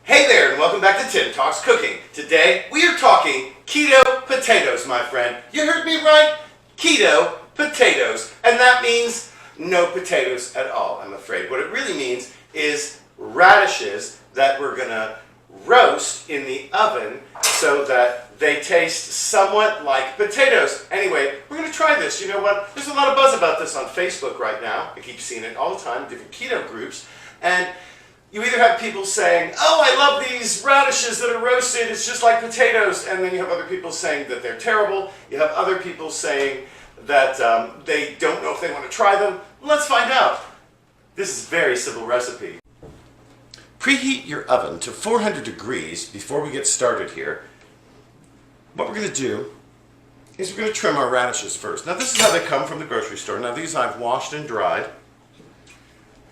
Hey there, and welcome back to Tim Talks Cooking. Today, we are talking keto potatoes, my friend. You heard me right? Keto potatoes. And that means no potatoes at all, I'm afraid. What it really means is radishes that we're going to roast in the oven so that they taste somewhat like potatoes. Anyway, we're going to try this. You know what? There's a lot of buzz about this on Facebook right now. I keep seeing it all the time, different keto groups. And you either have people saying, oh, I love these radishes that are roasted, it's just like potatoes, and then you have other people saying that they're terrible. You have other people saying that they don't know if they want to try them. Let's find out. This is a very simple recipe. Preheat your oven to 400 degrees before we get started here. What we're going to do is we're going to trim our radishes first. Now this is how they come from the grocery store. Now these I've washed and dried.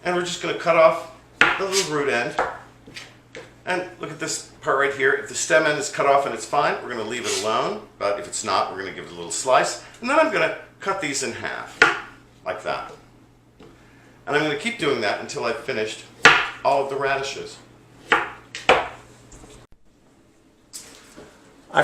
And we're just going to cut off the little root end. And look at this part right here. If the stem end is cut off and it's fine, we're going to leave it alone. But if it's not, we're going to give it a little slice. And then I'm going to cut these in half, like that. And I'm going to keep doing that until I've finished all of the radishes. I've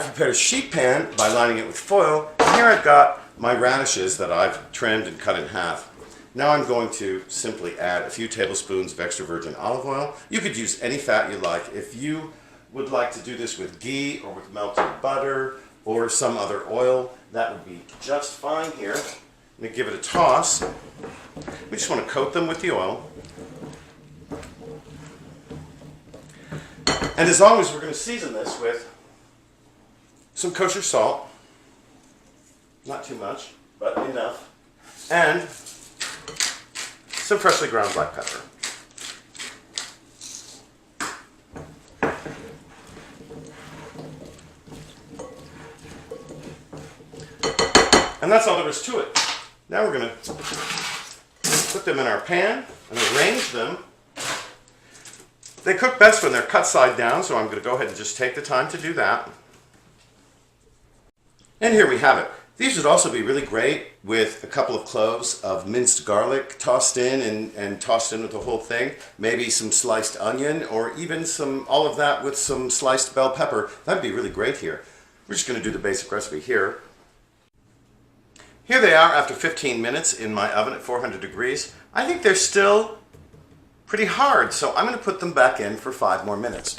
prepared a sheet pan by lining it with foil. And here I've got my radishes that I've trimmed and cut in half. Now I'm going to simply add a few tablespoons of extra virgin olive oil. You could use any fat you like. If you would like to do this with ghee or with melted butter or some other oil, that would be just fine here. I'm going to give it a toss. We just want to coat them with the oil. And as always, we're going to season this with some kosher salt. Not too much, but enough. And some freshly ground black pepper. And that's all there is to it. Now we're going to put them in our pan and arrange them. They cook best when they're cut side down, so I'm going to go ahead and just take the time to do that. And here we have it. These would also be really great with a couple of cloves of minced garlic tossed in and tossed in with the whole thing. Maybe some sliced onion or even all of that with some sliced bell pepper. That'd be really great here. We're just going to do the basic recipe here. Here they are after 15 minutes in my oven at 400 degrees. I think they're still pretty hard, so I'm going to put them back in for 5 more minutes.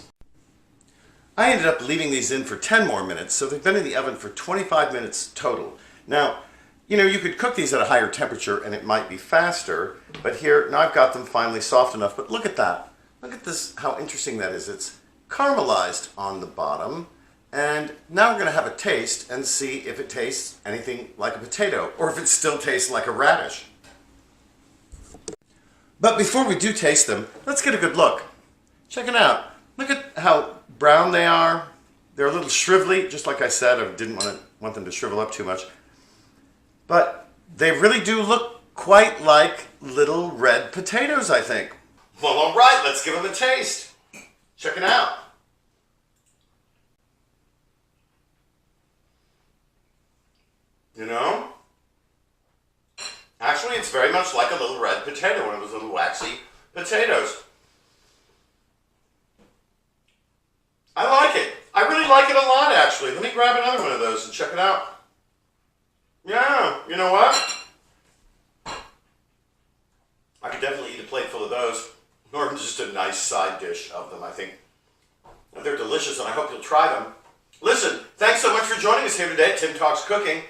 I ended up leaving these in for 10 more minutes, so they've been in the oven for 25 minutes total. Now, you know, you could cook these at a higher temperature and it might be faster, but here, now I've got them finally soft enough, but look at that. Look at this, how interesting that is. It's caramelized on the bottom, and now we're going to have a taste and see if it tastes anything like a potato, or if it still tastes like a radish. But before we do taste them, let's get a good look. Check it out. Look at how brown they are. They're a little shrivelly, just like I said. I didn't want them to shrivel up too much. But they really do look quite like little red potatoes, I think. Well, all right, let's give them a taste. Check it out. You know? Actually, it's very much like a little red potato, one of those little waxy potatoes. I like it. I really like it a lot, actually. Let me grab another one of those and check it out. Yeah, you know what? I could definitely eat a plate full of those, or just a nice side dish of them, I think. They're delicious, and I hope you'll try them. Listen, thanks so much for joining us here today at Tim Talks Cooking.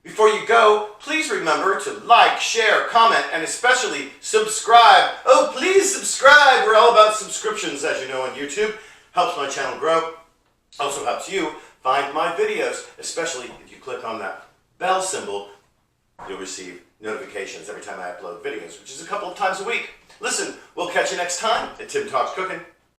Before you go, please remember to like, share, comment, and especially subscribe. Oh, please subscribe. We're all about subscriptions, as you know, on YouTube. Helps my channel grow. Also helps you find my videos, especially if you click on that bell symbol. You'll receive notifications every time I upload videos, which is a couple of times a week. Listen, we'll catch you next time at Tim Talks Cooking.